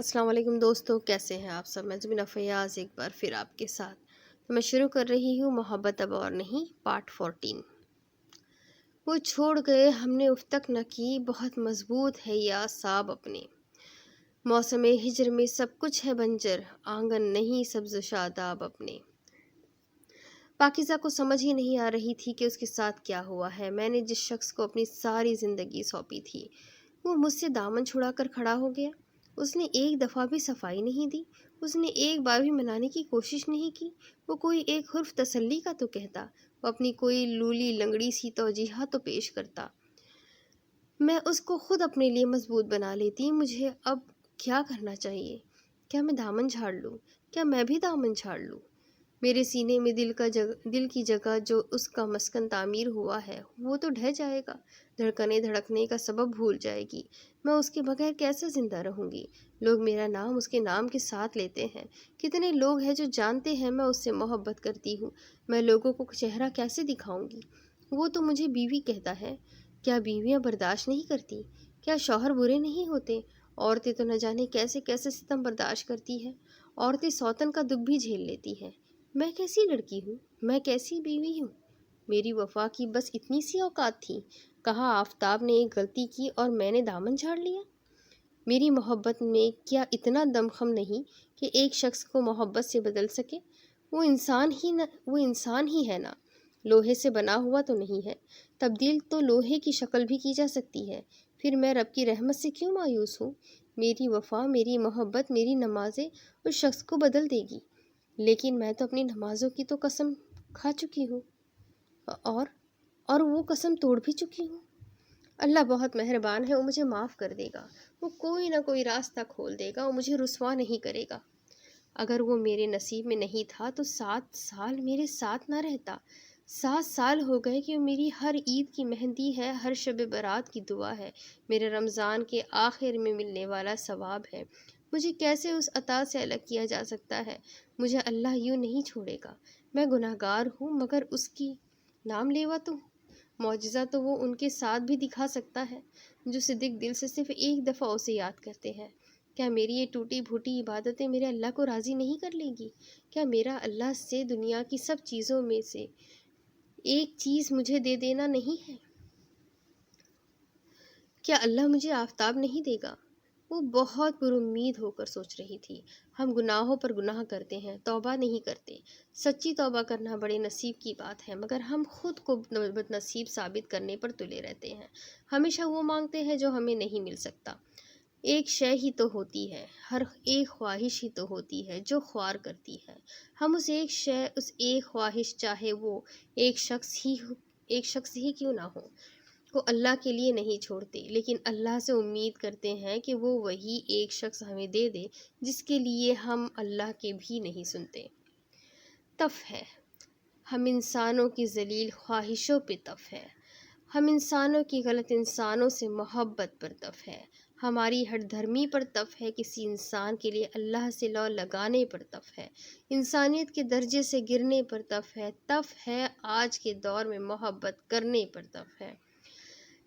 السلام علیکم دوستو، کیسے ہیں آپ سب؟ میں زمینہ فیاض ایک بار پھر آپ کے ساتھ تو میں شروع کر رہی ہوں محبت اب اور نہیں پارٹ 14۔ وہ چھوڑ گئے ہم نے اف تک نہ کی، بہت مضبوط ہے یا صاب اپنے۔ موسم ہجر میں سب کچھ ہے بنجر، آنگن نہیں سبز و شاداب اپنے۔ پاکیزہ کو سمجھ ہی نہیں آ رہی تھی کہ اس کے ساتھ کیا ہوا ہے۔ میں نے جس شخص کو اپنی ساری زندگی سونپی تھی وہ مجھ سے دامن چھڑا کر کھڑا ہو گیا۔ اس نے ایک دفعہ بھی صفائی نہیں دی، اس نے ایک بار بھی منانے کی کوشش نہیں کی۔ وہ کوئی ایک حرف تسلی کا تو کہتا، وہ اپنی کوئی لولی لنگڑی سی توجیہہ تو پیش کرتا۔ میں اس کو خود اپنے لیے مضبوط بنا لیتی۔ مجھے اب کیا کرنا چاہیے؟ کیا میں دامن جھاڑ لوں؟ کیا میں بھی دامن جھاڑ لوں؟ میرے سینے میں دل کی جگہ جو اس کا مسکن تعمیر ہوا ہے وہ تو ڈھہ جائے گا، دھڑکنیں دھڑکنے کا سبب بھول جائے گی۔ میں اس کے بغیر کیسے زندہ رہوں گی؟ لوگ میرا نام اس کے نام کے ساتھ لیتے ہیں۔ کتنے لوگ ہیں جو جانتے ہیں میں اس سے محبت کرتی ہوں۔ میں لوگوں کو چہرہ کیسے دکھاؤں گی؟ وہ تو مجھے بیوی کہتا ہے۔ کیا بیویاں برداشت نہیں کرتی؟ کیا شوہر برے نہیں ہوتے؟ عورتیں تو نہ جانے کیسے کیسے ستم برداشت کرتی ہیں۔ عورتیں سوتن کا دکھ بھی جھیل لیتی ہیں۔ میں کیسی لڑکی ہوں؟ میں کیسی بیوی ہوں؟ میری وفا کی بس اتنی سی اوقات تھی؟ کہا آفتاب نے ایک غلطی کی اور میں نے دامن جھاڑ لیا؟ میری محبت میں کیا اتنا دمخم نہیں کہ ایک شخص کو محبت سے بدل سکے؟ وہ انسان ہی ہے نا، لوہے سے بنا ہوا تو نہیں ہے۔ تبدیل تو لوہے کی شکل بھی کی جا سکتی ہے۔ پھر میں رب کی رحمت سے کیوں مایوس ہوں؟ میری وفا، میری محبت، میری نمازیں اس شخص کو بدل دے گی، لیکن میں تو اپنی نمازوں کی تو قسم کھا چکی ہوں اور وہ قسم توڑ بھی چکی ہوں۔ اللہ بہت مہربان ہے، وہ مجھے معاف کر دے گا، وہ کوئی نہ کوئی راستہ کھول دے گا، وہ مجھے رسوا نہیں کرے گا۔ اگر وہ میرے نصیب میں نہیں تھا تو 7 سال میرے ساتھ نہ رہتا۔ 7 سال ہو گئے کہ میری ہر عید کی مہندی ہے، ہر شب برات کی دعا ہے، میرے رمضان کے آخر میں ملنے والا ثواب ہے۔ مجھے کیسے اس عطا سے الگ کیا جا سکتا ہے؟ مجھے اللہ یوں نہیں چھوڑے گا۔ میں گناہگار ہوں مگر اس کی نام لیوا تو ہوں۔ معجزہ تو وہ ان کے ساتھ بھی دکھا سکتا ہے جو صدق دل سے صرف ایک دفعہ اسے یاد کرتے ہیں۔ کیا میری یہ ٹوٹی پھوٹی عبادتیں میرے اللہ کو راضی نہیں کر لیں گی؟ کیا میرا اللہ سے دنیا کی سب چیزوں میں سے ایک چیز مجھے دے دینا نہیں ہے؟ کیا اللہ مجھے آفتاب نہیں دے گا؟ وہ بہت پر امید ہو کر سوچ رہی تھی۔ ہم گناہوں پر گناہ کرتے ہیں، توبہ نہیں کرتے۔ سچی توبہ کرنا بڑے نصیب کی بات ہے، مگر ہم خود کو بد نصیب ثابت کرنے پر تلے رہتے ہیں۔ ہمیشہ وہ مانگتے ہیں جو ہمیں نہیں مل سکتا۔ ایک شے ہی تو ہوتی ہے، ہر ایک خواہش ہی تو ہوتی ہے جو خوار کرتی ہے۔ ہم اس ایک خواہش، چاہے وہ ایک شخص ہی کیوں نہ ہو، کو اللہ کے لیے نہیں چھوڑتے، لیکن اللہ سے امید کرتے ہیں کہ وہ وہی ایک شخص ہمیں دے دے جس کے لیے ہم اللہ کے بھی نہیں سنتے۔ تف ہے ہم انسانوں کی ذلیل خواہشوں پہ، تف ہے ہم انسانوں کی غلط انسانوں سے محبت پر، تف ہے ہماری ہٹ دھرمی پر، تف ہے کسی انسان کے لیے اللہ سے لو لگانے پر، تف ہے انسانیت کے درجے سے گرنے پر، تف ہے آج کے دور میں محبت کرنے پر، تف ہے۔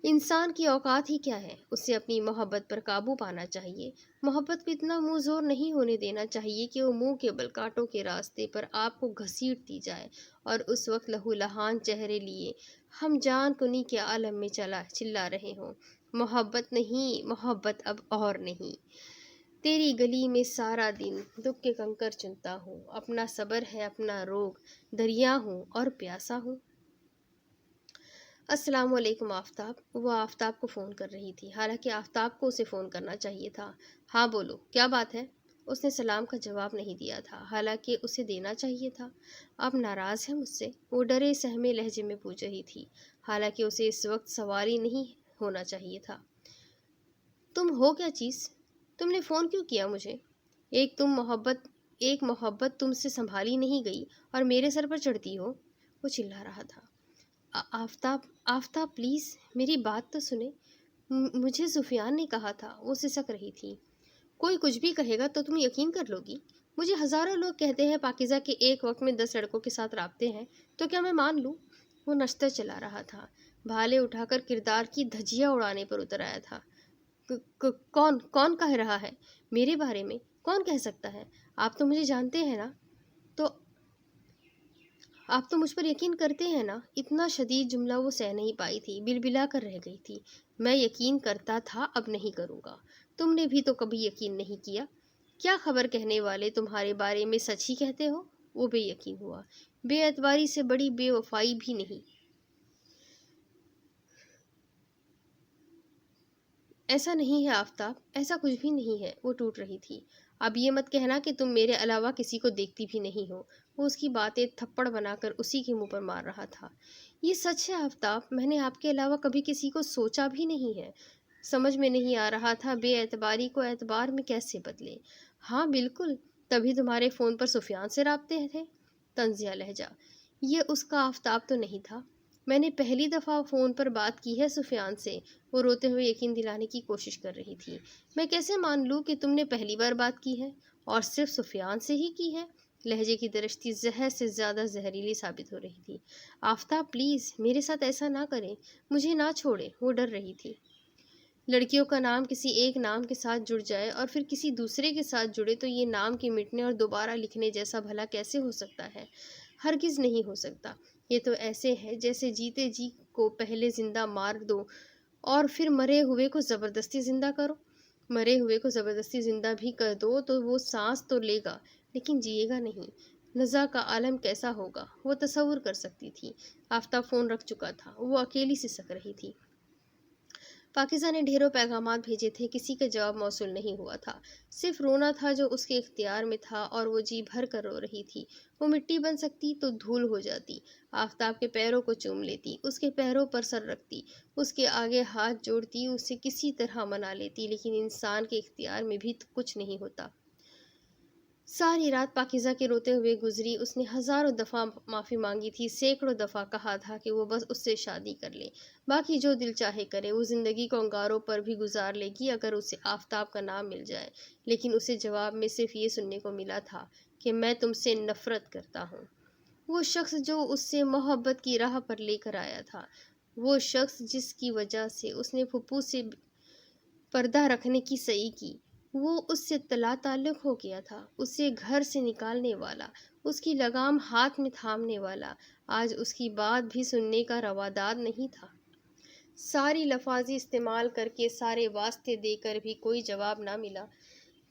انسان کی اوقات ہی کیا ہے؟ اسے اپنی محبت پر قابو پانا چاہیے۔ محبت کو اتنا منہ زور نہیں ہونے دینا چاہیے کہ وہ منہ کے بل کاٹوں کے راستے پر آپ کو گھسیٹتی جائے، اور اس وقت لہو لہان چہرے لیے ہم جان کنی کے عالم میں چلا رہے ہوں، محبت نہیں، محبت اب اور نہیں۔ تیری گلی میں سارا دن دکھ کے کنکر چنتا ہوں، اپنا صبر ہے اپنا روگ، دریا ہوں اور پیاسا ہوں۔ السلام علیکم آفتاب۔ وہ آفتاب کو فون کر رہی تھی، حالانکہ آفتاب کو اسے فون کرنا چاہیے تھا۔ ہاں بولو، کیا بات ہے؟ اس نے سلام کا جواب نہیں دیا تھا، حالانکہ اسے دینا چاہیے تھا۔ آپ ناراض ہیں مجھ سے؟ وہ ڈرے سہمے لہجے میں پوچھ رہی تھی، حالانکہ اسے اس وقت سواری نہیں ہونا چاہیے تھا۔ تم ہو کیا چیز؟ تم نے فون کیوں کیا مجھے؟ ایک محبت تم سے سنبھالی نہیں گئی اور میرے سر پر چڑھتی ہو؟ وہ چلا رہا تھا۔ آفتاب پلیز میری بات تو سنیں، مجھے سفیان نے کہا تھا۔ وہ سسک رہی تھی۔ کوئی کچھ بھی کہے گا تو تم یقین کر لو گی؟ مجھے ہزاروں لوگ کہتے ہیں پاکیزہ کے ایک وقت میں 10 لڑکوں کے ساتھ رابطے ہیں، تو کیا میں مان لوں؟ وہ نشتر چلا رہا تھا، بھالے اٹھا کر کردار کی دھجیاں اڑانے پر اتر آیا تھا۔ کون کون کہہ رہا ہے میرے بارے میں؟ کون کہہ سکتا ہے؟ آپ تو مجھے جانتے ہیں نا، تو آپ تو مجھ پر یقین کرتے ہیں نا؟ اتنا شدید جملہ وہ سہ نہیں پائی تھی، بلبلا کر رہ گئی تھی۔ میں یقین کرتا تھا، اب نہیں کروں گا۔ تم نے بھی تو کبھی یقین نہیں کیا۔ کیا خبر کہنے والے تمہارے بارے میں سچ ہی کہتے ہو؟ وہ بے یقین ہوا۔ بے اعتباری سے بڑی بے وفائی بھی نہیں۔ ایسا نہیں ہے آفتاب، ایسا کچھ بھی نہیں ہے۔ وہ ٹوٹ رہی تھی۔ اب یہ مت کہنا کہ تم میرے علاوہ کسی کو دیکھتی بھی نہیں ہو۔ وہ اس کی باتیں تھپڑ بنا کر اسی کے منہ پر مار رہا تھا۔ یہ سچ ہے آفتاب، میں نے آپ کے علاوہ کبھی کسی کو سوچا بھی نہیں ہے۔ سمجھ میں نہیں آ رہا تھا بے اعتباری کو اعتبار میں کیسے بدلے۔ ہاں بالکل، تبھی تمہارے فون پر سفیان سے رابطے تھے۔ طنزیہ لہجہ۔ یہ اس کا آفتاب تو نہیں تھا۔ میں نے پہلی دفعہ فون پر بات کی ہے سفیان سے۔ وہ روتے ہوئے یقین دلانے کی کوشش کر رہی تھی۔ میں کیسے مان لوں کہ تم نے پہلی بار بات کی ہے، اور صرف سفیان سے ہی کی ہے؟ لہجے کی درشتی زہر سے زیادہ زہریلی ثابت ہو رہی تھی۔ آفتاب پلیز میرے ساتھ ایسا نہ کریں، مجھے نہ چھوڑیں۔ وہ ڈر رہی تھی۔ لڑکیوں کا نام کسی ایک نام کے ساتھ جڑ جائے اور پھر کسی دوسرے کے ساتھ جڑے تو یہ نام کے مٹنے اور دوبارہ لکھنے جیسا بھلا کیسے ہو سکتا ہے؟ ہرگز نہیں ہو سکتا۔ یہ تو ایسے ہے جیسے جیتے جی کو پہلے زندہ مار دو اور پھر مرے ہوئے کو زبردستی زندہ کرو۔ مرے ہوئے کو زبردستی زندہ بھی کر دو تو وہ سانس تو لے گا لیکن جیے گا نہیں۔ نزا کا عالم کیسا ہوگا وہ تصور کر سکتی تھی۔ آفتاب فون رکھ چکا تھا۔ وہ اکیلی سی سک رہی تھی۔ پاکیزہ نے ڈھیروں پیغامات بھیجے تھے، کسی کا جواب موصول نہیں ہوا تھا۔ صرف رونا تھا جو اس کے اختیار میں تھا، اور وہ جی بھر کر رو رہی تھی۔ وہ مٹی بن سکتی تو دھول ہو جاتی، آفتاب کے پیروں کو چوم لیتی، اس کے پیروں پر سر رکھتی، اس کے آگے ہاتھ جوڑتی، اسے کسی طرح منا لیتی، لیکن انسان کے اختیار میں بھی کچھ نہیں ہوتا۔ ساری رات پاکیزہ کے روتے ہوئے گزری۔ اس نے ہزاروں دفعہ معافی مانگی تھی، سینکڑوں دفعہ کہا تھا کہ وہ بس اس سے شادی کر لے، باقی جو دل چاہے کرے، وہ زندگی کو انگاروں پر بھی گزار لے گی اگر اسے آفتاب کا نام مل جائے۔ لیکن اسے جواب میں صرف یہ سننے کو ملا تھا کہ میں تم سے نفرت کرتا ہوں۔ وہ شخص جو اس سے محبت کی راہ پر لے کر آیا تھا، وہ شخص جس کی وجہ سے اس نے پھپھو سے پردہ رکھنے کی صحیح کی، وہ اس سے طلا تعلق ہو گیا تھا، اسے گھر سے نکالنے والا، اس کی لگام ہاتھ میں تھامنے والا، آج اس کی بات بھی سننے کا روادار نہیں تھا۔ ساری لفاظی استعمال کر کے، سارے واسطے دے کر بھی کوئی جواب نہ ملا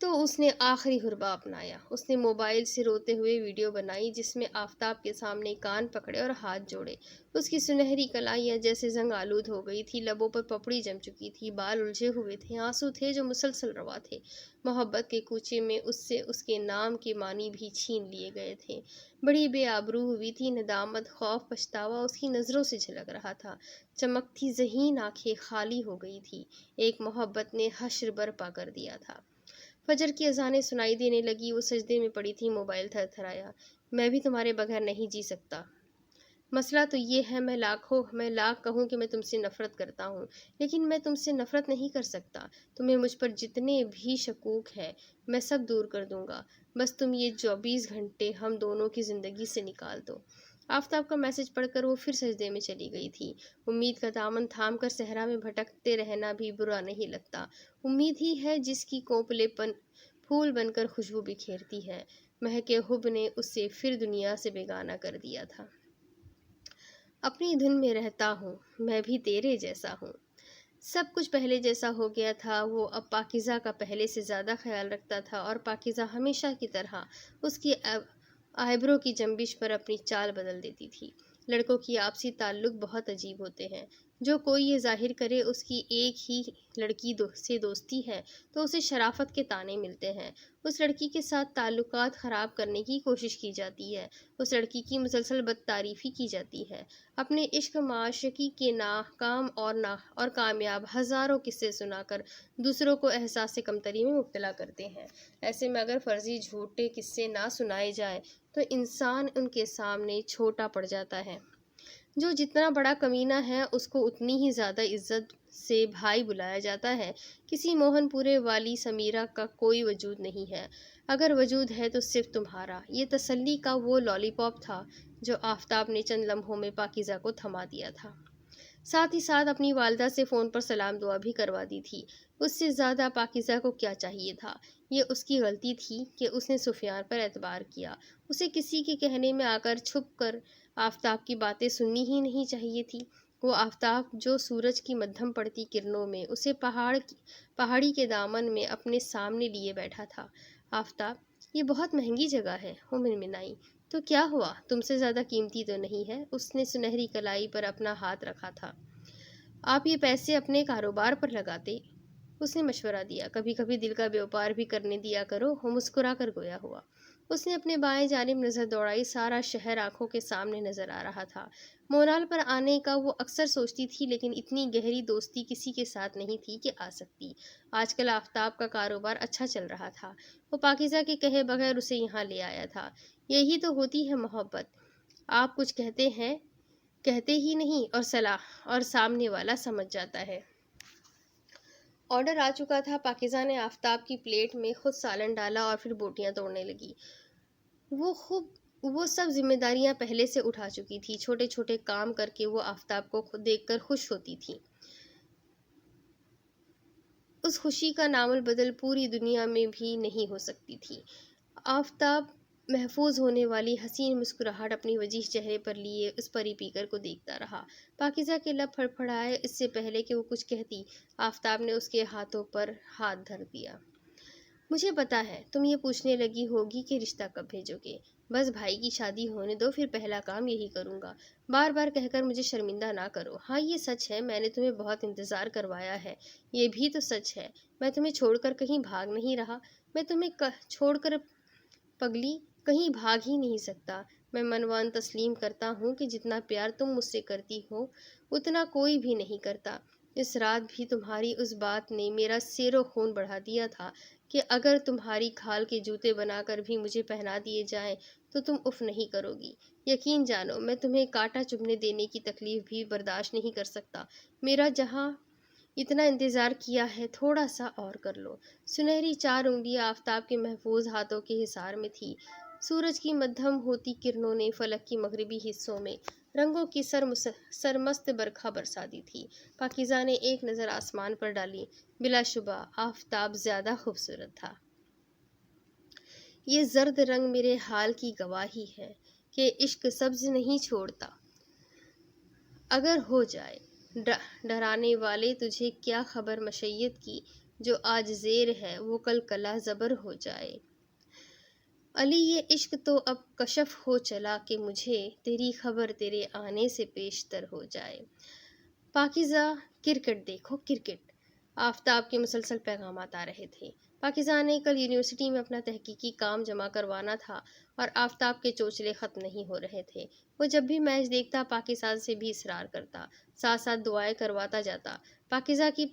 تو اس نے آخری حربہ اپنایا۔ اس نے موبائل سے روتے ہوئے ویڈیو بنائی جس میں آفتاب کے سامنے کان پکڑے اور ہاتھ جوڑے۔ اس کی سنہری کلائیاں جیسے زنگ آلود ہو گئی تھی، لبوں پر پپڑی جم چکی تھی، بال الجھے ہوئے تھے، آنسو تھے جو مسلسل روا تھے۔ محبت کے کوچے میں اس سے اس کے نام کے معنی بھی چھین لیے گئے تھے۔ بڑی بے آبرو ہوئی تھی، ندامت، خوف، پچھتاوا اس کی نظروں سے جھلک رہا تھا۔ چمکتی ذہین آنکھیں خالی ہو گئی تھی۔ ایک محبت نے حشر برپا کر دیا تھا۔ فجر کی اذانیں سنائی دینے لگی۔ وہ سجدے میں پڑی تھی، موبائل تھر تھرایا۔ میں بھی تمہارے بغیر نہیں جی سکتا۔ مسئلہ تو یہ ہے میں لاکھ کہوں کہ میں تم سے نفرت کرتا ہوں، لیکن میں تم سے نفرت نہیں کر سکتا۔ تمہیں مجھ پر جتنے بھی شکوک ہے میں سب دور کر دوں گا، بس تم یہ 24 گھنٹے ہم دونوں کی زندگی سے نکال دو۔ آفتاب کا میسج پڑھ کر وہ پھر سجدے میں چلی گئی تھی۔ امید کا دامن تھام کر صحرا میں بھٹکتے رہنا بھی برا نہیں لگتا۔ امید ہی ہے جس کی کونپلے پھول بن کر خوشبو بکھیرتی ہے۔ مہکے حب نے اسے پھر دنیا سے بیگانہ کر دیا تھا۔ اپنی دھن میں رہتا ہوں، میں بھی تیرے جیسا ہوں۔ سب کچھ پہلے جیسا ہو گیا تھا۔ وہ اب پاکیزہ کا پہلے سے زیادہ خیال رکھتا تھا، اور پاکیزہ ہمیشہ کی طرح اس کی آئیبرو کی جنبش پر اپنی چال بدل دیتی تھی۔ لڑکوں کی آپسی تعلق بہت عجیب ہوتے ہیں۔ جو کوئی یہ ظاہر کرے اس کی ایک ہی لڑکی سے دوستی ہے تو اسے شرافت کے طعنے ملتے ہیں۔ اس لڑکی کے ساتھ تعلقات خراب کرنے کی کوشش کی جاتی ہے، اس لڑکی کی مسلسل بدتعریفی کی جاتی ہے۔ اپنے عشق معاشقی کے ناکام اور کامیاب ہزاروں قصے سنا کر دوسروں کو احساس کمتری میں مبتلا کرتے ہیں۔ ایسے میں اگر فرضی جھوٹے قصے نہ سنائے جائیں تو انسان ان کے سامنے چھوٹا پڑ جاتا ہے۔ جو جتنا بڑا کمینہ ہے اس کو اتنی ہی زیادہ عزت سے بھائی بلایا جاتا ہے۔ کسی موہن پورے والی سمیرا کا کوئی وجود نہیں ہے، اگر وجود ہے تو صرف تمہارا۔ یہ تسلی کا وہ لالی پاپ تھا جو آفتاب نے چند لمحوں میں پاکیزہ کو تھما دیا تھا۔ ساتھ ہی ساتھ اپنی والدہ سے فون پر سلام دعا بھی کروا دی تھی۔ اس سے زیادہ پاکیزہ کو کیا چاہیے تھا؟ یہ اس کی غلطی تھی کہ اس نے سفیان پر اعتبار کیا۔ اسے کسی کے کہنے میں آ کر چھپ کر آفتاب کی باتیں سننی ہی نہیں چاہیے تھی۔ وہ آفتاب جو سورج کی مدھم پڑتی کرنوں میں اسے پہاڑی کے دامن میں اپنے سامنے لیے بیٹھا تھا۔ آفتاب، یہ بہت مہنگی جگہ ہے، وہ منمنائی۔ تو کیا ہوا، تم سے زیادہ قیمتی تو نہیں ہے؟ اس نے سنہری کلائی پر اپنا ہاتھ رکھا تھا۔ آپ یہ پیسے اپنے کاروبار پر لگاتے، اس نے مشورہ دیا۔ کبھی کبھی دل کا بیوپار بھی کرنے دیا کرو۔ وہ مسکرا کر گویا ہوا۔ اس نے اپنے بائیں جانب نظر دوڑائی۔ سارا شہر آنکھوں کے سامنے نظر آ رہا تھا۔ مونال پر آنے کا وہ اکثر سوچتی تھی، لیکن اتنی گہری دوستی کسی کے ساتھ نہیں تھی کہ آ سکتی۔ آج کل آفتاب کا کاروبار اچھا چل رہا تھا۔ وہ پاکیزہ کے کہے بغیر اسے یہاں لے آیا تھا۔ یہی تو ہوتی ہے محبت، آپ کچھ کہتے ہی نہیں اور سامنے والا سمجھ جاتا ہے۔ آرڈر آ چکا تھا۔ پاکیزہ نے آفتاب کی پلیٹ میں خود سالن ڈالا اور پھر بوٹیاں توڑنے لگی۔ وہ سب ذمہ داریاں پہلے سے اٹھا چکی تھی۔ چھوٹے چھوٹے کام کر کے وہ آفتاب کو دیکھ کر خوش ہوتی تھی۔ اس خوشی کا نام البدل پوری دنیا میں بھی نہیں ہو سکتی تھی۔ آفتاب محفوظ ہونے والی حسین مسکراہٹ اپنی وجیح چہرے پر لیے اس پری پیکر کو دیکھتا رہا۔ پاکیزہ کے لب پھڑپھڑائے۔ اس سے پہلے کہ وہ کچھ کہتی، آفتاب نے اس کے ہاتھوں پر ہاتھ دھر دیا۔ مجھے پتا ہے تم یہ پوچھنے لگی ہوگی کہ رشتہ کب بھیجو گے۔ بس بھائی کی شادی ہونے دو، پھر پہلا کام یہی کروں گا۔ بار بار کہہ کر مجھے شرمندہ نہ کرو۔ ہاں یہ سچ ہے، میں نے تمہیں بہت انتظار کروایا ہے۔ یہ بھی تو سچ ہے، میں تمہیں چھوڑ کر کہیں بھاگ نہیں رہا۔ میں تمہیں چھوڑ کر پگلی کہیں بھاگ ہی نہیں سکتا۔ میں منوان تسلیم کرتا ہوں کہ جتنا پیار تم مجھ سے کرتی ہو اتنا کوئی بھی نہیں کرتا۔ اس رات بھی تمہاری اس بات نے میرا سیر و خون بڑھا دیا تھا کہ اگر تمہاری کھال کے جوتے بنا کر بھی مجھے پہنا دیے جائیں تو تم اف نہیں کرو گی۔ یقین جانو میں تمہیں کانٹا چبھنے دینے کی تکلیف بھی برداشت نہیں کر سکتا۔ میرا جہاں اتنا انتظار کیا ہے تھوڑا سا اور کر لو۔ سنہری 4 انگلیاں آفتاب کے محفوظ ہاتھوں کے حصار میں تھی۔ سورج کی مدھم ہوتی کرنوں نے فلک کی مغربی حصوں میں رنگوں کی سرمست برکھا برسا دی تھی۔ پاکیزہ نے ایک نظر آسمان پر ڈالی۔ بلا شبہ آفتاب زیادہ خوبصورت تھا۔ یہ زرد رنگ میرے حال کی گواہی ہے کہ عشق سبز نہیں چھوڑتا۔ اگر ہو جائے ڈرانے والے تجھے کیا خبر مشیت کی، جو آج زیر ہے وہ کل کلا زبر ہو جائے۔ علی یہ عشق تو اب کشف ہو چلا کہ مجھے تیری خبر تیرے آنے سے پیشتر ہو جائے۔ پاکیزہ کرکٹ دیکھو کرکٹ۔ آفتاب کے مسلسل پیغامات آ رہے تھے۔ پاکیزہ نے کل یونیورسٹی میں اپنا تحقیقی کام جمع کروانا تھا اور آفتاب کے چوچلے ختم نہیں ہو رہے تھے۔ وہ جب بھی میچ دیکھتا پاکیزہ سے بھی اصرار کرتا، ساتھ ساتھ دعائیں کرواتا جاتا۔ پاکیزہ کی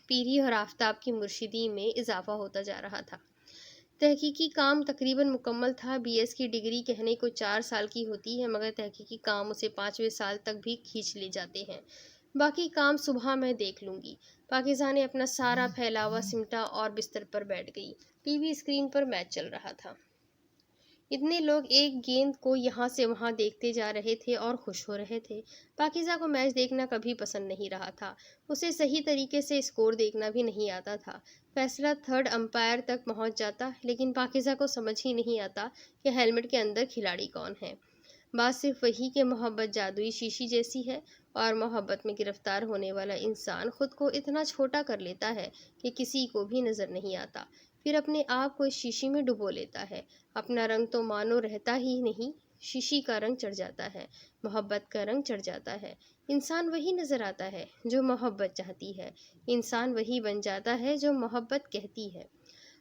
پیری اور آفتاب کی مرشدی میں اضافہ ہوتا جا رہا تھا۔ تحقیقی کام تقریباً مکمل تھا۔ BS کی ڈگری کہنے کو 4 سال کی ہوتی ہے، مگر تحقیقی کام اسے 5ویں سال تک بھی کھینچ لے جاتے ہیں۔ باقی کام صبح میں دیکھ لوں گی۔ پاکیزہ نے اپنا سارا پھیلاوا سمٹا اور بستر پر بیٹھ گئی۔ ٹی وی اسکرین پر میچ چل رہا تھا۔ اتنے لوگ ایک گیند کو یہاں سے وہاں دیکھتے جا رہے تھے اور خوش ہو رہے تھے۔ پاکیزہ کو میچ دیکھنا کبھی پسند نہیں رہا تھا۔ اسے صحیح طریقے سے اسکور دیکھنا بھی نہیں آتا تھا۔ فیصلہ 3rd امپائر تک پہنچ جاتا، لیکن پاکیزہ کو سمجھ ہی نہیں آتا کہ ہیلمٹ کے اندر کھلاڑی کون ہے۔ بات صرف وہی کہ محبت جادوئی شیشی جیسی ہے اور محبت میں گرفتار ہونے والا انسان خود کو اتنا چھوٹا کر لیتا ہے کہ کسی کو بھی نظر نہیں آتا، پھر اپنے آپ کو اس شیشی میں ڈبو لیتا ہے۔ اپنا رنگ تو مانو رہتا ہی نہیں، شیشی کا رنگ چڑھ جاتا ہے، محبت کا رنگ چڑھ جاتا ہے۔ انسان وہی نظر آتا ہے جو محبت چاہتی ہے، انسان وہی بن جاتا ہے جو محبت کہتی ہے۔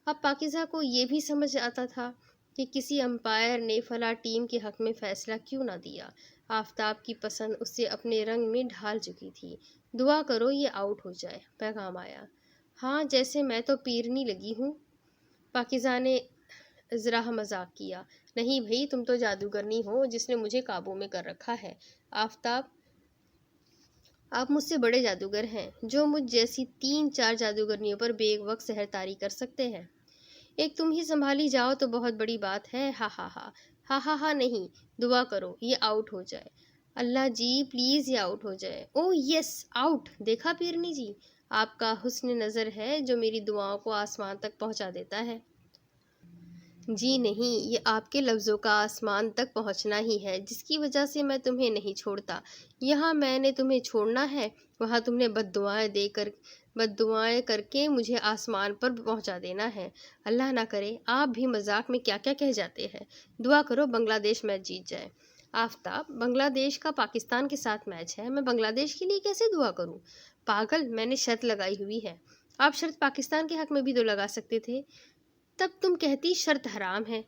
اب پاکیزہ کو یہ بھی سمجھ آتا تھا کہ کسی امپائر نے فلاں ٹیم کے حق میں فیصلہ کیوں نہ دیا۔ آفتاب کی پسند اسے اپنے رنگ میں ڈھال چکی تھی۔ دعا کرو یہ آؤٹ ہو جائے، پیغام آیا۔ ہاں جیسے میں تو پیرنی لگی ہوں۔ پاکیزہ نے ذرا مذاق کیا۔ نہیں بھئی، تم تو جادوگرنی ہو جس نے مجھے قابو میں کر رکھا ہے۔ آفتاب، آپ مجھ سے بڑے جادوگر ہیں جو مجھ جیسی 3-4 جادوگرنیوں پر بے وقت سحر طاری کر سکتے ہیں۔ ایک تم ہی سنبھالی جاؤ تو بہت بڑی بات ہے۔ ہا ہا ہا۔ ہا ہا ہا نہیں، دعا کرو یہ آؤٹ ہو جائے۔ اللہ جی پلیز یہ آؤٹ ہو جائے۔ او یس آؤٹ۔ دیکھا پیرنی جی، آپ کا حسن نظر ہے جو میری دعاؤں کو آسمان تک پہنچا دیتا ہے۔ جی نہیں، یہ آپ کے لفظوں کا آسمان تک پہنچنا ہی ہے جس کی وجہ سے میں تمہیں نہیں چھوڑتا۔ یہاں میں نے تمہیں چھوڑنا ہے، وہاں تم نے بد دعائیں کر کے مجھے آسمان پر پہنچا دینا ہے۔ اللہ نہ کرے، آپ بھی مذاق میں کیا کیا کہہ جاتے ہیں۔ دعا کرو بنگلہ دیش میچ جیت جائے۔ آفتاب، بنگلہ دیش کا پاکستان کے ساتھ میچ ہے، میں بنگلہ دیش کے لیے کیسے دعا کروں؟ پاگل، میں نے شرط لگائی ہوئی ہے۔ آپ شرط پاکستان کے حق میں بھی تو لگا سکتے تھے، تب تم کہتی شرط حرام ہے۔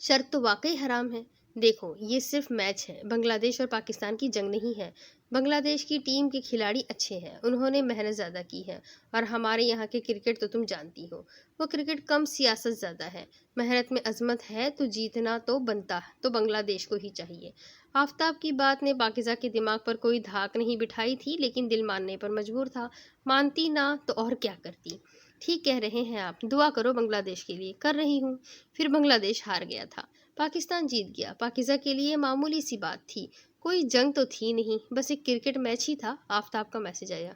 شرط تو واقعی حرام ہے۔ دیکھو یہ صرف میچ ہے، بنگلہ دیش اور پاکستان کی جنگ نہیں ہے۔ بنگلہ دیش کی ٹیم کے کھلاڑی اچھے ہیں، انہوں نے محنت زیادہ کی ہے، اور ہمارے یہاں کے کرکٹ تو تم جانتی ہو، وہ کرکٹ کم سیاست زیادہ ہے۔ محنت میں عظمت ہے تو جیتنا تو بنتا تو بنگلہ دیش کو ہی چاہیے۔ آفتاب کی بات نے پاکیزہ کے دماغ پر کوئی دھاک نہیں بٹھائی تھی، لیکن دل ماننے پر مجبور تھا۔ مانتی نہ تو اور کیا کرتی۔ ٹھیک کہہ رہے ہیں آپ، دعا کرو بنگلہ دیش کے لیے۔ کر رہی ہوں۔ پھر بنگلہ دیش ہار گیا تھا، پاکستان جیت گیا۔ پاکیزہ کے لیے معمولی سی بات تھی، کوئی جنگ تو تھی نہیں، بس ایک کرکٹ میچ ہی تھا۔ آفتاب کا میسج آیا،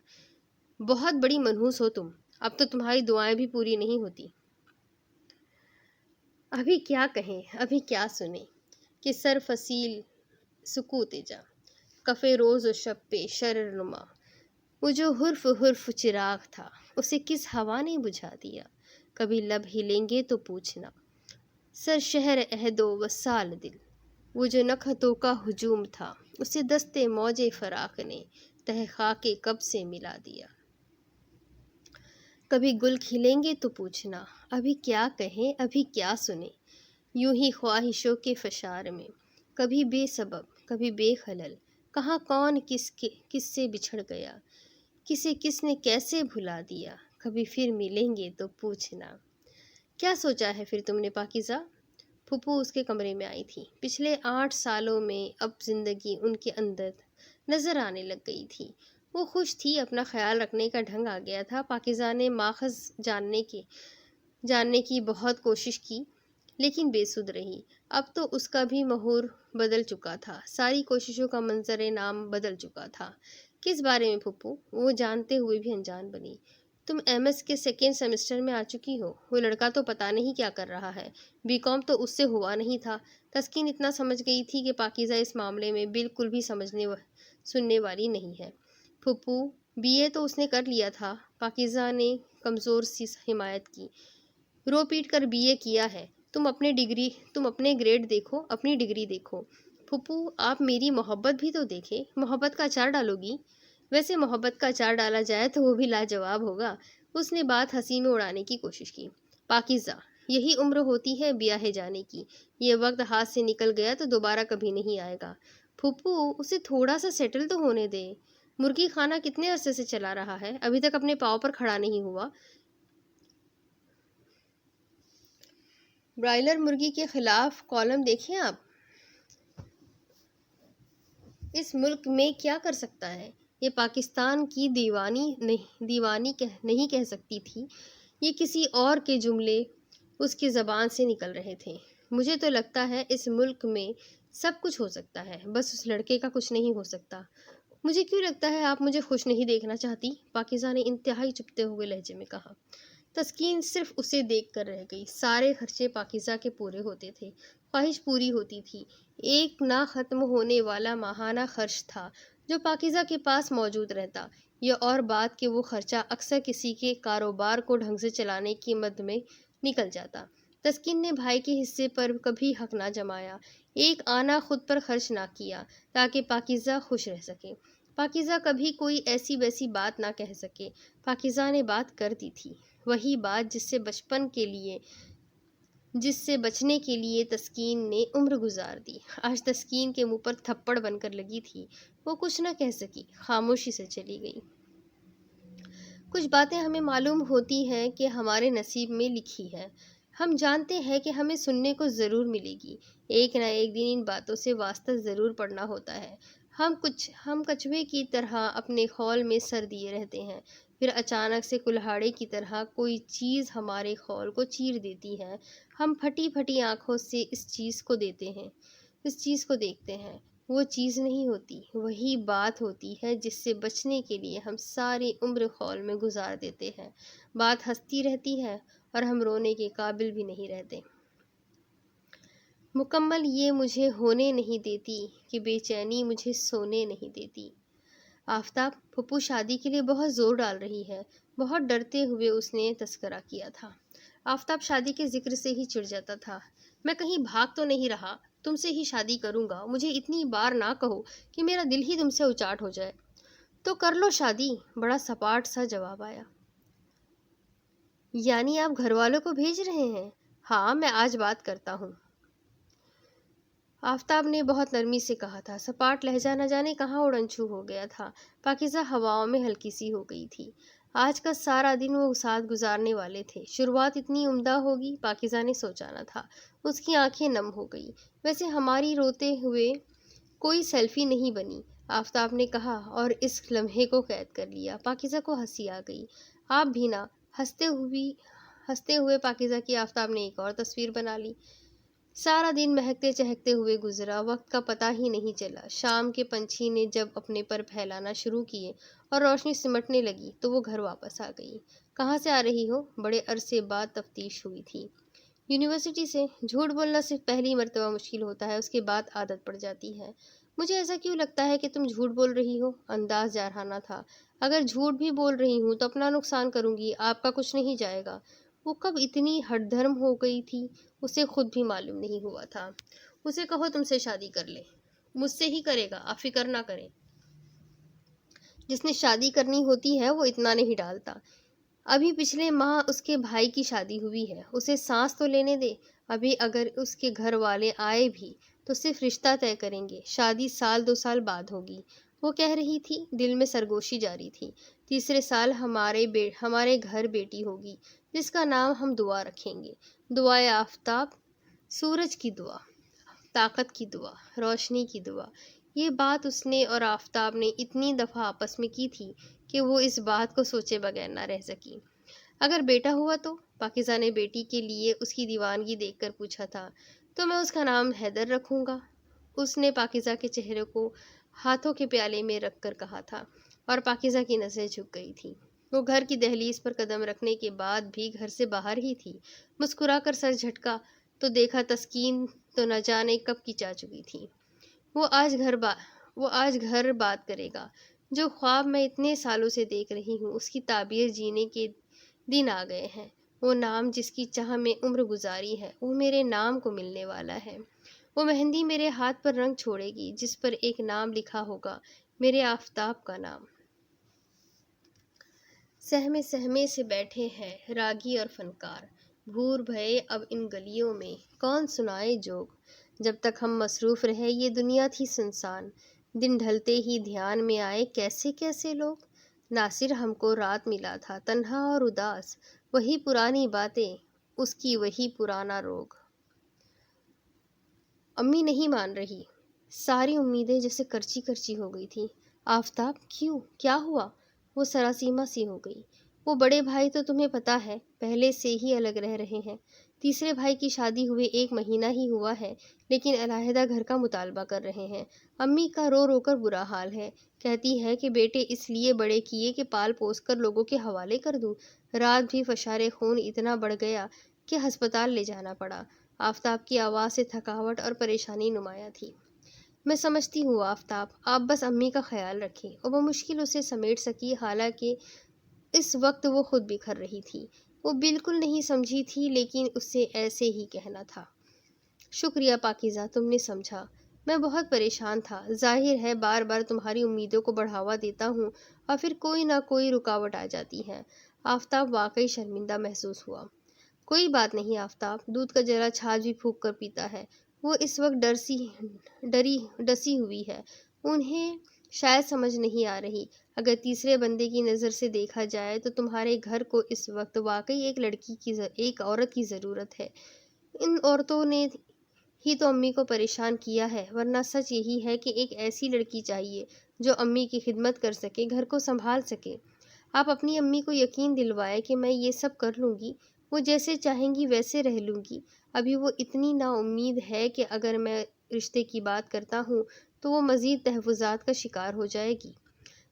بہت بڑی منحوس ہو تم، اب تو تمہاری دعائیں بھی پوری نہیں ہوتی۔ ابھی کیا کہیں، ابھی کیا سنیں کہ سر فصیل سکوت جا، کف روز و شب پہ شرر نما، وہ جو حرف حرف چراغ تھا اسے کس ہوا نے بجھا دیا، کبھی لب ہلیں گے تو پوچھنا، سر شہر عہد و وصال دل، وہ جو نکہتوں کا ہجوم تھا اسے دستے موج فراق نے تہ خاک کب سے ملا دیا۔ کبھی گل کھلیں گے تو پوچھنا، ابھی کیا کہیں، ابھی کیا سنیں، یوں ہی خواہشوں کے فشار میں، کبھی بے سبب کبھی بے خلل، کہاں کون کس سے بچھڑ گیا، کسے کس نے کیسے بھلا دیا، کبھی پھر ملیں گے تو پوچھنا۔ کیا سوچا ہے پھر تم نے پاکیزہ؟ پھپھو اس کے کمرے میں آئی تھی۔ پچھلے 8 سالوں میں اب زندگی ان کے اندر نظر آنے لگ گئی تھی۔ وہ خوش تھی، اپنا خیال رکھنے کا ڈھنگ آ گیا تھا۔ پاکیزہ نے ماخذ جاننے کی بہت کوشش کی، لیکن بے سود رہی۔ اب تو اس کا بھی مہور بدل چکا تھا، ساری کوششوں کا منظر نام بدل چکا تھا۔ کس بارے میں پھپھو؟ وہ جانتے ہوئے بھی انجان بنی۔ تم ایم ایس کے 2nd سیمسٹر میں آ چکی ہو، وہ لڑکا تو پتہ نہیں کیا کر رہا ہے، بی کام تو اس سے ہوا نہیں تھا۔ تسکین اتنا سمجھ گئی تھی کہ پاکیزہ اس معاملے میں بالکل بھی سننے والی نہیں ہے۔ پھپھو، بی اے تو اس نے کر لیا تھا۔ پاکیزہ نے کمزور سی حمایت کی۔ رو پیٹ کر بی اے کیا ہے، تم اپنے گریڈ دیکھو، اپنی ڈگری دیکھو۔ پھپھو، آپ میری محبت بھی تو دیکھیں، محبت کا اچار ڈالو گی؟ ویسے محبت کا اچار ڈالا جائے تو وہ بھی لاجواب ہوگا۔ اس نے بات ہنسی میں اڑانے کی کوشش کی۔ پاکیزہ، یہی عمر ہوتی ہے بیاہے جانے کی، یہ وقت ہاتھ سے نکل گیا تو دوبارہ کبھی نہیں آئے گا۔ پھپھو، اسے تھوڑا سا سیٹل تو ہونے دے۔ مرغی خانہ کتنے عرصے سے چلا رہا ہے، ابھی تک اپنے پاؤں پر کھڑا نہیں ہوا۔ برائلر مرغی کے خلاف کالم دیکھیں آپ۔ اس ملک میں کیا کر سکتا ہے؟ یہ پاکستان کی دیوانی نہیں کہہ سکتی تھی، یہ کسی اور کے جملے اس کی زبان سے نکل رہے تھے۔ مجھے تو لگتا ہے اس ملک میں سب کچھ ہو سکتا ہے، بس اس لڑکے کا کچھ نہیں ہو سکتا۔ مجھے کیوں لگتا ہے آپ مجھے خوش نہیں دیکھنا چاہتی؟ پاکیزہ نے انتہائی چپتے ہوئے لہجے میں کہا۔ تسکین صرف اسے دیکھ کر رہ گئی۔ سارے خرچے پاکیزہ کے پورے ہوتے تھے، خواہش پوری ہوتی تھی۔ ایک نہ ختم ہونے والا ماہانہ خرچ تھا جو پاکیزہ کے پاس موجود رہتا۔ یہ اور بات کہ وہ خرچہ اکثر کسی کے کاروبار کو ڈھنگ سے چلانے کی مد میں نکل جاتا۔ تسکین نے بھائی کے حصے پر کبھی حق نہ جمایا، ایک آنا خود پر خرچ نہ کیا تاکہ پاکیزہ خوش رہ سکے۔ پاکیزہ کبھی کوئی ایسی ویسی بات نہ کہہ سکے۔ پاکیزہ نے بات کر دی تھی، وہی بات جس سے بچنے کے لیے تسکین نے عمر گزار دی، آج تسکین کے منہ پر تھپڑ بن کر لگی تھی۔ وہ کچھ نہ کہہ سکی، خاموشی سے چلی گئی۔ کچھ باتیں ہمیں معلوم ہوتی ہیں کہ ہمارے نصیب میں لکھی ہے، ہم جانتے ہیں کہ ہمیں سننے کو ضرور ملے گی، ایک نہ ایک دن ان باتوں سے واسطہ ضرور پڑنا ہوتا ہے۔ ہم کچھوے کی طرح اپنے خول میں سر دیے رہتے ہیں، پھر اچانک سے کلہاڑے کی طرح کوئی چیز ہمارے خول کو چیر دیتی ہے، ہم پھٹی پھٹی آنکھوں سے اس چیز کو دیکھتے ہیں، وہ چیز نہیں ہوتی، وہی بات ہوتی ہے جس سے بچنے کے لیے ہم ساری عمر خول میں گزار دیتے ہیں۔ بات ہنستی رہتی ہے اور ہم رونے کے قابل بھی نہیں رہتے۔ مکمل یہ مجھے ہونے نہیں دیتی کہ بے چینی مجھے سونے نہیں دیتی۔ آفتاب، پھپھو شادی کے لیے بہت زور ڈال رہی ہے، بہت ڈرتے ہوئے اس نے تذکرہ کیا تھا۔ آفتاب شادی کے ذکر سے ہی چڑ جاتا تھا۔ میں کہیں بھاگ تو نہیں رہا، تم سے ہی شادی کروں گا، مجھے اتنی بار نہ کہو کہ میرا دل ہی تم سے اچاٹ ہو جائے۔ تو کر لو شادی، بڑا سپاٹ سا جواب آیا۔ یعنی آپ گھر والوں کو بھیج رہے ہیں؟ ہاں، میں آج بات کرتا ہوں۔ آفتاب نے بہت نرمی سے کہا تھا۔ سپاٹ لہجہ نہ جانے کہاں اڑن چھو ہو گیا تھا۔ پاکیزہ ہواؤں میں ہلکی سی ہو گئی تھی۔ آج کا سارا دن وہ ساتھ گزارنے والے تھے۔ شروعات اتنی عمدہ ہوگی، پاکیزہ نے سوچا نہ تھا۔ اس کی آنکھیں نم ہو گئی۔ ویسے ہماری روتے ہوئے کوئی سیلفی نہیں بنی، آفتاب نے کہا اور اس لمحے کو قید کر لیا۔ پاکیزہ کو ہنسی آ گئی۔ آپ بھی نہ، ہنستے ہوئے پاکیزہ کی آفتاب نے ایک اور تصویر بنا لی۔ سارا دن مہکتے چہکتے ہوئے گزرا، وقت کا پتہ ہی نہیں چلا۔ شام کے پنچھی نے جب اپنے پر پھیلانا شروع کیے اور روشنی سمٹنے لگی تو وہ گھر واپس آ گئی۔ کہاں سے آ رہی ہو؟ بڑے عرصے بعد تفتیش ہوئی تھی۔ یونیورسٹی سے۔ جھوٹ بولنا صرف پہلی مرتبہ مشکل ہوتا ہے، اس کے بعد عادت پڑ جاتی ہے۔ مجھے ایسا کیوں لگتا ہے کہ تم جھوٹ بول رہی ہو؟ انداز جارحانہ تھا۔ اگر جھوٹ بھی بول رہی ہوں تو اپنا نقصان کروں گی، آپ کا کچھ نہیں جائے گا۔ وہ کب اتنی ہٹ دھرم ہو گئی تھی، اسے خود بھی معلوم نہیں ہوا تھا۔ اسے کہو تم سے شادی کر لے۔ مجھ سے ہی کرے گا، آپ فکر نہ کریں۔ جس نے شادی کرنی ہوتی ہے وہ اتنا نہیں ڈالتا۔ ابھی پچھلے ماہ اس کے بھائی کی شادی ہوئی ہے، اسے سانس تو لینے دے۔ ابھی اگر اس کے گھر والے آئے بھی تو صرف رشتہ طے کریں گے، شادی سال 2 سال بعد ہوگی۔ وہ کہہ رہی تھی، دل میں سرگوشی جاری تھی۔ تیسرے سال ہمارے گھر بیٹی ہوگی جس کا نام ہم دعا رکھیں گے۔ دعائے آفتاب، سورج کی دعا، طاقت کی دعا، روشنی کی دعا۔ یہ بات اس نے اور آفتاب نے اتنی دفعہ آپس میں کی تھی کہ وہ اس بات کو سوچے بغیر نہ رہ سکی۔ اگر بیٹا ہوا تو؟ پاکیزہ نے بیٹی کے لیے اس کی دیوانگی دیکھ کر پوچھا تھا۔ تو میں اس کا نام حیدر رکھوں گا، اس نے پاکیزہ کے چہرے کو ہاتھوں کے پیالے میں رکھ کر کہا تھا، اور پاکیزہ کی نظریں جھک گئی تھیں۔ وہ گھر کی دہلیز پر قدم رکھنے کے بعد بھی گھر سے باہر ہی تھی۔ مسکرا کر سر جھٹکا تو دیکھا تسکین تو نہ جانے کب کی جا چکی تھی۔ وہ آج گھر بات کرے گا۔ جو خواب میں اتنے سالوں سے دیکھ رہی ہوں اس کی تعبیر جینے کے دن آ گئے ہیں۔ وہ نام جس کی چاہ میں عمر گزاری ہے، وہ میرے نام کو ملنے والا ہے۔ وہ مہندی میرے ہاتھ پر رنگ چھوڑے گی جس پر ایک نام لکھا ہوگا، میرے آفتاب کا نام۔ سہمے سہمے سے بیٹھے ہیں راگی اور فنکار، بھور بھئے اب ان گلیوں میں کون سنائے جوگ۔ جب تک ہم مصروف رہے یہ دنیا تھی سنسان، دن ڈھلتے ہی دھیان میں آئے کیسے کیسے لوگ۔ ناصر ہم کو رات ملا تھا تنہا اور اداس، وہی پرانی باتیں، اس کی وہی پرانا روگ۔ امی نہیں مان رہی۔ ساری امیدیں جیسے کرچی کرچی ہو گئی تھیں۔ آفتاب، کیوں؟ کیا ہوا؟ وہ سراسیمہ سی ہو گئی۔ وہ بڑے بھائی تو تمہیں پتہ ہے پہلے سے ہی الگ رہ رہے ہیں۔ تیسرے بھائی کی شادی ہوئے 1 مہینہ ہی ہوا ہے، لیکن علیحدہ گھر کا مطالبہ کر رہے ہیں۔ امی کا رو رو کر برا حال ہے، کہتی ہے کہ بیٹے اس لیے بڑے کیے کہ پال پوس کر لوگوں کے حوالے کر دوں۔ رات بھی فشار خون اتنا بڑھ گیا کہ ہسپتال لے جانا پڑا۔ آفتاب کی آواز سے تھکاوٹ اور پریشانی نمایاں تھی۔ میں سمجھتی ہوں آفتاب، آپ بس امی کا خیال رکھیں۔ اور وہ مشکل اسے سمیٹ سکی، حالانکہ اس وقت وہ خود بکھر رہی تھی۔ وہ بالکل نہیں سمجھی تھی لیکن اسے ایسے ہی کہنا تھا۔ شکریہ پاکیزہ، تم نے سمجھا۔ میں بہت پریشان تھا، ظاہر ہے بار بار تمہاری امیدوں کو بڑھاوا دیتا ہوں اور پھر کوئی نہ کوئی رکاوٹ آ جاتی ہے۔ آفتاب واقعی شرمندہ محسوس ہوا۔ کوئی بات نہیں آفتاب، دودھ کا جلا چھاچھ بھی پھونک کر پیتا ہے۔ وہ اس وقت ڈسی ہوئی ہے، انہیں شاید سمجھ نہیں آ رہی۔ اگر تیسرے بندے کی نظر سے دیکھا جائے تو تمہارے گھر کو اس وقت واقعی ایک عورت کی ضرورت ہے۔ ان عورتوں نے ہی تو امی کو پریشان کیا ہے، ورنہ سچ یہی ہے کہ ایک ایسی لڑکی چاہیے جو امی کی خدمت کر سکے، گھر کو سنبھال سکے۔ آپ اپنی امی کو یقین دلوائیں کہ میں یہ سب کر لوں گی، وہ جیسے چاہیں گی ویسے رہ لوں گی۔ ابھی وہ اتنی نا امید ہے کہ اگر میں رشتے کی بات کرتا ہوں تو وہ مزید تحفظات کا شکار ہو جائے گی۔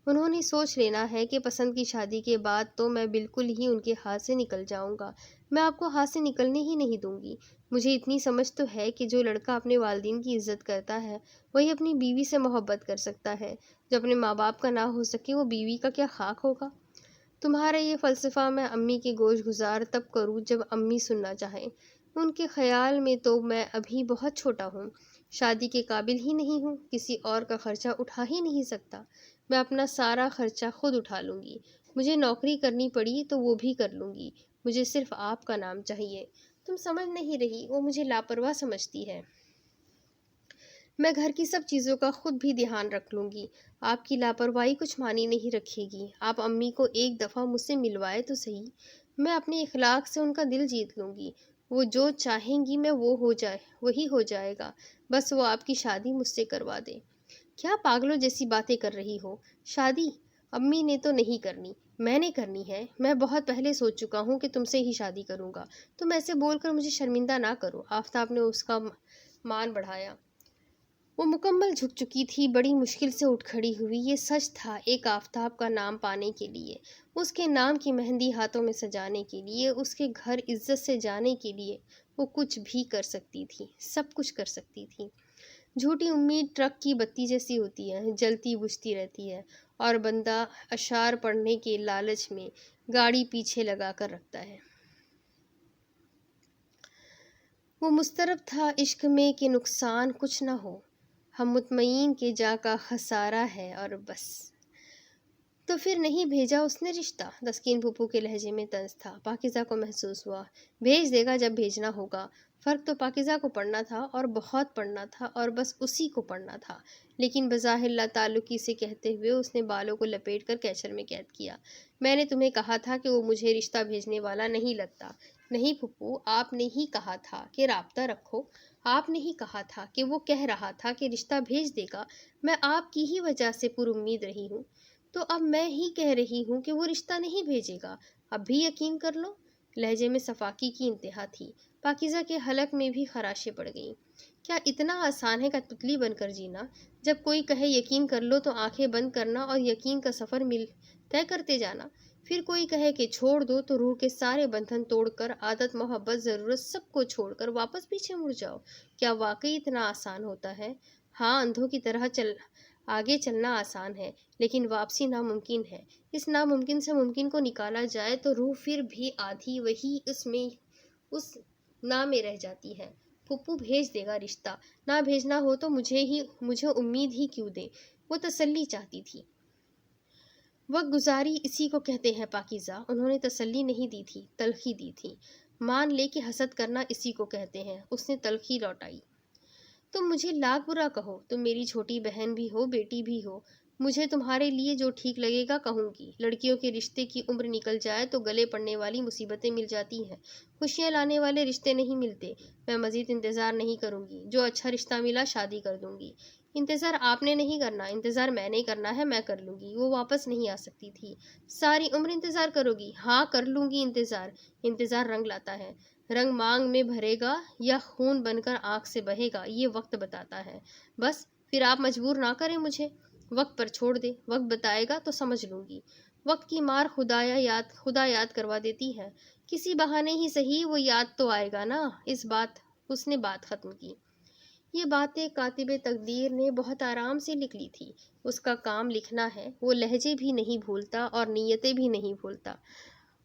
انہوں نے سوچ لینا ہے کہ پسند کی شادی کے بعد تو میں بالکل ہی ان کے ہاتھ سے نکل جاؤں گا۔ میں آپ کو ہاتھ سے نکلنے ہی نہیں دوں گی۔ مجھے اتنی سمجھ تو ہے کہ جو لڑکا اپنے والدین کی عزت کرتا ہے وہی اپنی بیوی سے محبت کر سکتا ہے۔ جو اپنے ماں باپ کا نہ ہو سکے وہ بیوی کا کیا خاک ہوگا؟ تمہارا یہ فلسفہ میں امی کے گوش گزار تب کروں جب امی سننا چاہیں۔ ان کے خیال میں تو میں ابھی بہت چھوٹا ہوں، شادی کے قابل ہی نہیں ہوں، کسی اور کا خرچہ اٹھا ہی نہیں سکتا۔ میں اپنا سارا خرچہ خود اٹھا لوں گی۔ مجھے نوکری کرنی پڑی تو وہ بھی کر لوں گی۔ مجھے صرف آپ کا نام چاہیے۔ تم سمجھ نہیں رہی، وہ مجھے لاپرواہ سمجھتی ہے۔ میں گھر کی سب چیزوں کا خود بھی دھیان رکھ لوں گی۔ آپ کی لاپرواہی کچھ معنی نہیں رکھے گی۔ آپ امی کو ایک دفعہ مجھ سے ملوائے تو صحیح۔ میں اپنے اخلاق سے ان کا دل جیت لوں گی۔ وہ جو چاہیں گی میں وہی ہو جائے گا۔ بس وہ آپ کی شادی مجھ سے کروا دے۔ کیا پاگلوں جیسی باتیں کر رہی ہو؟ شادی امی نے تو نہیں کرنی، میں نے کرنی ہے۔ میں بہت پہلے سوچ چکا ہوں کہ تم سے ہی شادی کروں گا۔ تم ایسے بول کر مجھے شرمندہ نہ کرو۔ آفتاب نے اس کا مان بڑھایا۔ وہ مکمل جھک چکی تھی، بڑی مشکل سے اٹھ کھڑی ہوئی۔ یہ سچ تھا، ایک آفتاب کا نام پانے کے لیے، اس کے نام کی مہندی ہاتھوں میں سجانے کے لیے، اس کے گھر عزت سے جانے کے لیے وہ کچھ بھی کر سکتی تھی، سب کچھ کر سکتی تھی۔ جھوٹی امید ٹرک کی بتی جیسی ہوتی ہے، جلتی بجھتی رہتی ہے، اور بندہ اشعار پڑھنے کے لالچ میں گاڑی پیچھے لگا کر رکھتا ہے۔ وہ مضطرب تھا عشق میں کہ نقصان کچھ نہ ہو، ہم مطمئن کہ جا کا خسارہ ہے اور بس۔ تو پھر نہیں بھیجا اس نے رشتہ؟ تسکین پھپھو کے لہجے میں طنز تھا۔ پاکیزہ کو محسوس ہوا، بھیج دے گا جب بھیجنا ہوگا۔ فرق تو پاکیزہ کو پڑنا تھا، اور بہت پڑنا تھا، اور بس اسی کو پڑنا تھا۔ لیکن بظاہر لا تعلقی سے کہتے ہوئے اس نے بالوں کو لپیٹ کر کیچر میں قید کیا۔ میں نے تمہیں کہا تھا کہ وہ مجھے رشتہ بھیجنے والا نہیں لگتا۔ نہیں پھپھو، آپ نے ہی کہا تھا کہ رابطہ رکھو۔ آپ نے ہی کہا تھا کہ وہ کہہ رہا تھا کہ رشتہ بھیج دے گا۔ میں آپ کی ہی وجہ سے پر امید رہی ہوں۔ تو اب میں ہی کہہ رہی ہوں کہ وہ رشتہ نہیں بھیجے گا۔ اب بھی یقین کر لو۔ لہجے میں صفاقی کی انتہا تھی۔ پاکیزہ کے حلق میں بھی خراشیں پڑ گئیں۔ کیا اتنا آسان ہے کٹپتلی بن کر جینا؟ جب کوئی کہے یقین کر لو تو آنکھیں بند کرنا اور یقین کا سفر طے کرتے جانا۔ پھر کوئی کہے کہ چھوڑ دو تو روح کے سارے بندھن توڑ کر عادت، محبت، ضرورت سب کو چھوڑ کر واپس پیچھے مڑ جاؤ۔ کیا واقعی اتنا آسان ہوتا ہے؟ ہاں، اندھوں کی طرح آگے چلنا آسان ہے، لیکن واپسی ناممکن ہے۔ اس ناممکن سے ممکن کو نکالا جائے تو روح پھر بھی آدھی وہی اس نا میں رہ جاتی ہے۔ پھپھو بھیج دے گا رشتہ، نہ بھیجنا ہو تو مجھے امید ہی کیوں دے۔ وہ تسلی چاہتی تھی۔ وقت گزاری اسی کو کہتے ہیں پاکیزہ۔ انہوں نے تسلی نہیں دی تھی، تلخی دی تھی۔ مان لے کہ حسد کرنا اسی کو کہتے ہیں۔ اس نے تلخی لوٹائی۔ تم مجھے لاکھ برا کہو، تم میری چھوٹی بہن بھی ہو، بیٹی بھی ہو، مجھے تمہارے لیے جو ٹھیک لگے گا کہوں گی۔ لڑکیوں کے رشتے کی عمر نکل جائے تو گلے پڑنے والی مصیبتیں مل جاتی ہیں، خوشیاں لانے والے رشتے نہیں ملتے۔ میں مزید انتظار نہیں کروں گی، جو اچھا رشتہ ملا شادی کر دوں گی۔ انتظار آپ نے نہیں کرنا، انتظار میں نے کرنا ہے، میں کر لوں گی۔ وہ واپس نہیں آ سکتی تھی۔ ساری عمر انتظار کرو گی؟ ہاں، کر لوں گی انتظار۔ انتظار رنگ لاتا ہے، رنگ مانگ میں بھرے گا یا خون بن کر آنکھ سے بہے گا، یہ وقت بتاتا ہے۔ بس پھر آپ مجبور نہ کریں مجھے، وقت پر چھوڑ دیں، وقت بتائے گا تو سمجھ لوں گی۔ وقت کی مار خدا یاد کروا دیتی ہے، کسی بہانے ہی صحیح وہ یاد تو آئے گا نا۔ اس نے بات ختم کی۔ یہ باتیں کاتب تقدیر نے بہت آرام سے لکھ لی تھی۔ اس کا کام لکھنا ہے، وہ لہجے بھی نہیں بھولتا اور نیتیں بھی نہیں بھولتا۔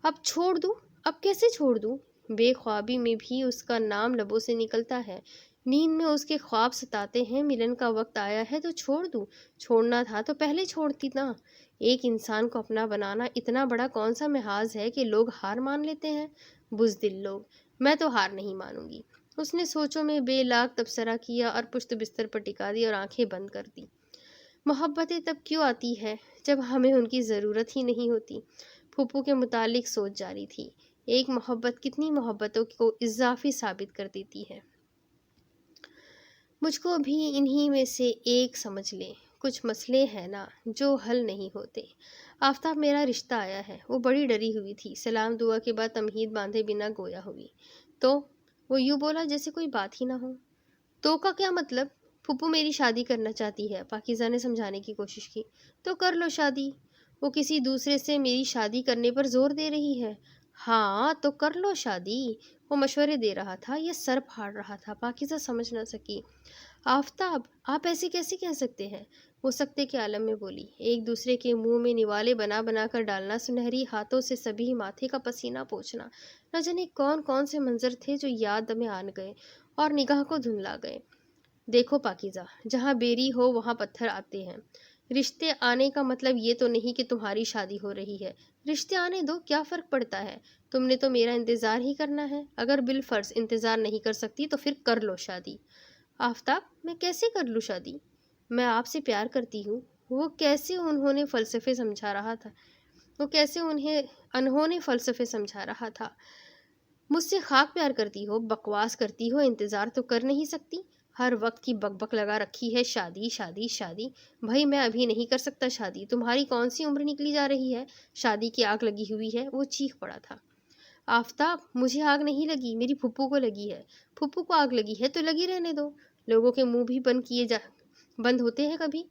اب چھوڑ دوں؟ اب کیسے چھوڑ دوں؟ بے خوابی میں بھی اس کا نام لبوں سے نکلتا ہے، نیند میں اس کے خواب ستاتے ہیں۔ ملن کا وقت آیا ہے تو چھوڑ دوں؟ چھوڑنا تھا تو پہلے چھوڑتی نا۔ ایک انسان کو اپنا بنانا اتنا بڑا کون سا محاذ ہے کہ لوگ ہار مان لیتے ہیں؟ بزدل لوگ۔ میں تو ہار نہیں مانوں گی۔ اس نے سوچوں میں بے لاگ تبصرہ کیا اور پشت بستر پر ٹکا دی اور آنکھیں بند کر دی۔ محبتیں تب کیوں آتی ہے جب ہمیں ان کی ضرورت ہی نہیں ہوتی؟ پھپھو کے متعلق سوچ جاری تھی۔ ایک محبت کتنی محبتوں کو اضافی ثابت کر دیتی ہے۔ مجھ کو بھی انہی میں سے ایک سمجھ لیں۔ کچھ مسئلے ہیں نا جو حل نہیں ہوتے۔ آفتاب میرا رشتہ آیا ہے۔ وہ بڑی ڈری ہوئی تھی، سلام دعا کے بعد تمہید باندھے بنا گویا ہوئی۔ تو وہ یوں بولا جیسے کوئی بات ہی نہ ہو۔ تو کا کیا مطلب؟ پھپھو میری شادی کرنا چاہتی ہے، پاکیزہ نے سمجھانے کی کوشش کی۔ تو کر لو شادی، وہ کسی دوسرے سے میری شادی کرنے پر زور دے رہی ہے۔ ہاں تو کر لو شادی، وہ مشورے دے رہا تھا، یہ سر پھاڑ رہا تھا۔ پاکیزہ سمجھ نہ سکی۔ آفتاب آپ ایسے کیسے کہہ سکتے ہیں؟ وہ سکتے کے عالم میں بولی۔ ایک دوسرے کے منہ میں نوالے بنا بنا کر ڈالنا، سنہری ہاتھوں سے سبھی ماتھے کا پسینہ پوچھنا، نہ جانے کون کون سے منظر تھے جو یاد میں آن گئے اور نگاہ کو دھندلا گئے۔ دیکھو پاکیزہ، جہاں بیری ہو وہاں پتھر آتے ہیں۔ رشتے آنے کا مطلب یہ تو نہیں کہ تمہاری شادی ہو رہی ہے۔ رشتے آنے دو، کیا فرق پڑتا ہے؟ تم نے تو میرا انتظار ہی کرنا ہے۔ اگر بالفرض انتظار نہیں کر سکتی تو پھر کر لو شادی۔ آفتاب میں کیسے کر لوں شادی؟ میں آپ سے پیار کرتی ہوں۔ وہ کیسے انہوں نے فلسفے سمجھا رہا تھا۔ مجھ سے خاک پیار کرتی ہو، بکواس کرتی ہو، انتظار تو کر نہیں سکتی؟ ہر وقت کی بک بک لگا رکھی ہے، شادی شادی شادی۔ بھائی میں ابھی نہیں کر سکتا شادی، تمہاری کون سی عمر نکلی جا رہی ہے؟ شادی کی آگ لگی ہوئی ہے، وہ چیخ پڑا تھا۔ آفتاب مجھے آگ نہیں لگی، میری پھپھو کو لگی ہے۔ پھپھو کو آگ لگی ہے تو لگی رہنے دو، لوگوں کے منہ بھی بند ہوتے ہیں کبھی؟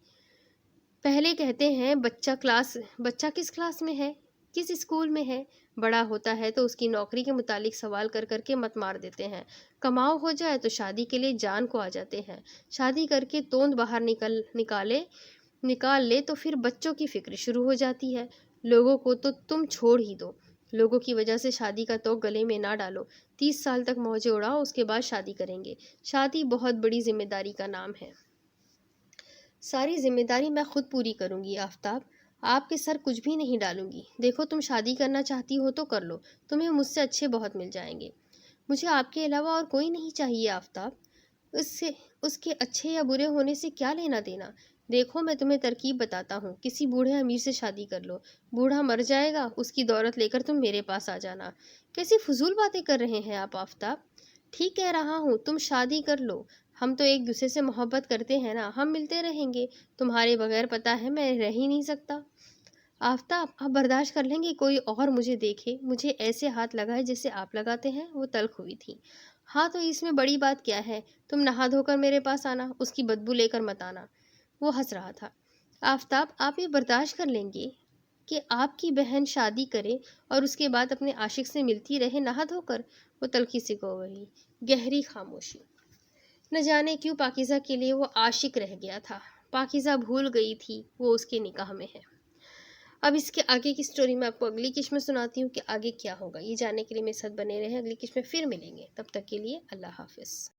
پہلے کہتے ہیں بچہ کس کلاس میں ہے، کس اسکول میں ہے، بڑا ہوتا ہے تو اس کی نوکری کے متعلق سوال کر کر کے مت مار دیتے ہیں، کماؤ ہو جائے تو شادی کے لیے جان کو آ جاتے ہیں، شادی کر کے توند باہر نکال لے تو پھر بچوں کی فکر شروع ہو جاتی ہے۔ لوگوں کو تو تم چھوڑ ہی دو، لوگوں کی وجہ سے شادی کا توق گلے میں نہ ڈالو۔ 30 سال تک موجیں اڑاؤ، اس کے بعد شادی کریں گے۔ شادی بہت بڑی ذمہ داری کا نام ہے۔ ساری ذمہ داری میں خود پوری کروں گی آفتاب، آپ کے سر کچھ بھی نہیں ڈالوں گی۔ دیکھو تم شادی کرنا چاہتی ہو تو کر لو، تمہیں مجھ سے اچھے بہت مل جائیں گے۔ مجھے آپ کے علاوہ اور کوئی نہیں چاہیے آفتاب، اس کے اچھے یا برے ہونے سے کیا لینا دینا؟ دیکھو میں تمہیں ترکیب بتاتا ہوں، کسی بوڑھے امیر سے شادی کر لو، بوڑھا مر جائے گا، اس کی دولت لے کر تم میرے پاس آ جانا۔ کیسی فضول باتیں کر رہے ہیں آپ آفتاب؟ ٹھیک کہہ رہا ہوں، تم شادی کر لو، ہم تو ایک دوسرے سے محبت کرتے ہیں نا، ہم ملتے رہیں گے، تمہارے بغیر پتہ ہے میں رہ ہی نہیں سکتا۔ آفتاب آپ برداشت کر لیں گے کوئی اور مجھے دیکھے، مجھے ایسے ہاتھ لگائے جیسے آپ لگاتے ہیں؟ وہ تلخ ہوئی تھی۔ ہاں تو اس میں بڑی بات کیا ہے، تم نہا دھو کر میرے پاس آنا، اس کی بدبو لے کر مت آنا۔ وہ ہنس رہا تھا۔ آفتاب آپ یہ برداشت کر لیں گے کہ آپ کی بہن شادی کرے اور اس کے بعد اپنے عاشق سے ملتی رہے نہا دھو کر؟ وہ تلخی سے گئی۔ گہری خاموشی۔ نہ جانے کیوں پاکیزہ کے لیے وہ عاشق رہ گیا تھا۔ پاکیزہ بھول گئی تھی وہ اس کے نکاح میں ہے۔ اب اس کے آگے کی سٹوری میں آپ کو اگلی قسط میں سناتی ہوں کہ آگے کیا ہوگا۔ یہ جاننے کے لیے میرے ساتھ بنے رہیں، اگلی قسط میں پھر ملیں گے، تب تک کے لیے اللہ حافظ۔